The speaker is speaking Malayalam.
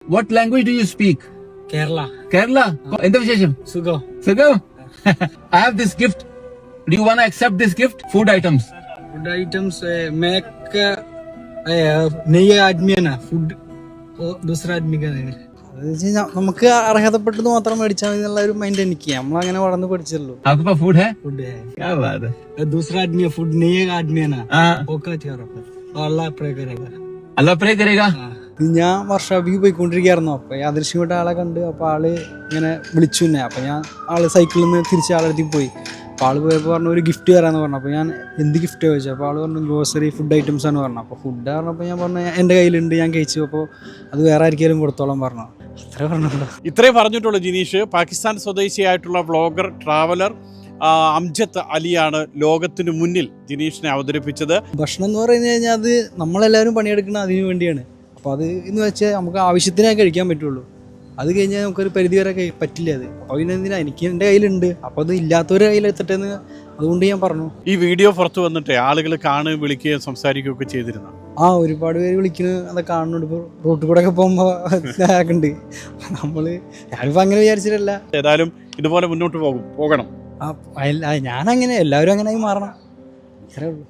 What language do you speak? Kerala. Kerala? എന്താ വിശേഷം? Sugo. സുഖം? I have this gift. Do you want to accept this gift? Food items. Food items make नहीं आदमी है ना food दूसरा आदमी का नहीं. നമുക്ക് അർഹതപ്പെട്ടത് മാത്രം മേടിച്ചാൽ മതി എന്നുള്ള ഒരു മൈൻഡ് എനിക്ക് നമ്മളങ്ങനെ വളർന്ന് പഠിച്ചല്ലോ. आपके पास food है? फूड है. क्या बात है? दूसरा आदमी है फूड नहीं है आदमी है ना. हाँ. वो क्या चाह रहा है? अल्लाह प्रे करेगा. अल्लाह प्रे करेगा. ഞാൻ വർഷാപ്പിക്ക് പോയിക്കൊണ്ടിരിക്കുകയായിരുന്നു. അപ്പോൾ യാദൃശ്യമായിട്ട് ആളെ കണ്ട്. അപ്പോൾ ആള് ഇങ്ങനെ വിളിച്ചു തന്നെ. അപ്പോൾ ഞാൻ ആള് സൈക്കിളിൽ നിന്ന് തിരിച്ച് ആളടുത്തേക്ക് പോയി. അപ്പോൾ ആള് പോയപ്പോൾ പറഞ്ഞു ഒരു ഗിഫ്റ്റ് തരാമെന്ന് പറഞ്ഞു. അപ്പോൾ ഞാൻ എന്ത് ഗിഫ്റ്റ് ചോദിച്ചു. അപ്പോൾ ആള് പറഞ്ഞു ഗ്രോസറി ഫുഡ് ഐറ്റംസ് ആണ് പറഞ്ഞു. അപ്പോൾ ഫുഡ് പറഞ്ഞപ്പോൾ ഞാൻ പറഞ്ഞു എൻ്റെ കയ്യിലുണ്ട്, ഞാൻ കഴിച്ചു. അപ്പോൾ അത് വേറെ ആർക്കെങ്കിലും കൊടുത്തോളം പറഞ്ഞു. അത്ര പറഞ്ഞുള്ളൂ. ഇത്രയും പറഞ്ഞിട്ടുള്ളൂ ജിനീഷ്. പാകിസ്ഥാൻ സ്വദേശിയായിട്ടുള്ള വ്ളോഗർ ട്രാവലർ അംജദ് അലിയാണ് ലോകത്തിനു മുന്നിൽ ജിനീഷിനെ അവതരിപ്പിച്ചത്. ഭക്ഷണം എന്ന് പറഞ്ഞു കഴിഞ്ഞാൽ അത് നമ്മളെല്ലാവരും പണിയെടുക്കുന്നത് അതിനു വേണ്ടിയാണ്. അപ്പോൾ അത് എന്ന് വെച്ചാൽ നമുക്ക് ആവശ്യത്തിനേ കഴിക്കാൻ പറ്റുള്ളൂ. അത് കഴിഞ്ഞാൽ നമുക്കൊരു പരിധി വരെ പറ്റില്ല. അത് അപ്പോൾ ഇതിനെന്തിനാ, എനിക്ക് എൻ്റെ കയ്യിലുണ്ട്. അപ്പോൾ അത് ഇല്ലാത്തവരുടെ കയ്യിലെത്തട്ടെ എന്ന് അതുകൊണ്ട് ഞാൻ പറഞ്ഞു. ഈ വീഡിയോ പുറത്തു വന്നിട്ടേ ആളുകൾ കാണുകയും വിളിക്കുകയും സംസാരിക്കുകയൊക്കെ ചെയ്തിരുന്നു. ഒരുപാട് പേര് വിളിക്കുന്നത് അതൊക്കെ കാണുന്നുണ്ട്. ഇപ്പോൾ റോട്ടിൽ കൂടെ ഒക്കെ പോകുമ്പോൾ ഉണ്ട്. ഞാനിപ്പോൾ അങ്ങനെ വിചാരിച്ചിട്ടല്ല. ഏതായാലും ഇതുപോലെ മുന്നോട്ട് പോകണം. ഞാനങ്ങനെ എല്ലാവരും അങ്ങനെ ആയി മാറണം. ഇത്രേ ഉള്ളൂ.